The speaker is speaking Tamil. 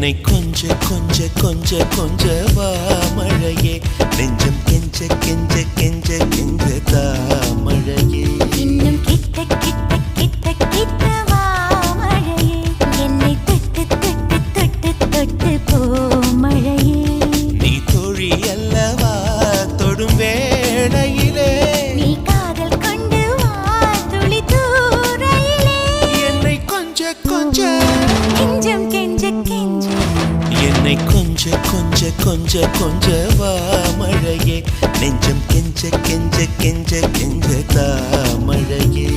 என்னை கொஞ்ச கொஞ்ச கொஞ்ச கொஞ்ச வா மழையே நெஞ்சம் கெஞ்ச கெஞ்ச கெஞ்ச கெஞ்ச தா மழையே இன்னும் கிட்ட கிட்ட கிட்ட கிட்ட வா மழையே என்னை தொட்டு தொட்டு தொட்டு தொட்டு போ மழையே நீ தோழி அல்லவா தொடும் வேளையிலே நீ காதல் கொண்டு வா துளி தூரையிலே என்னை கொஞ்ச கொஞ்ச கெஞ்சம் கெஞ்ச கெஞ்ச என்னை கொஞ்ச கொஞ்ச கொஞ்ச கொஞ்ச வா மழையே நெஞ்சம் கெஞ்ச கெஞ்ச கெஞ்ச கெஞ்ச தா மழையே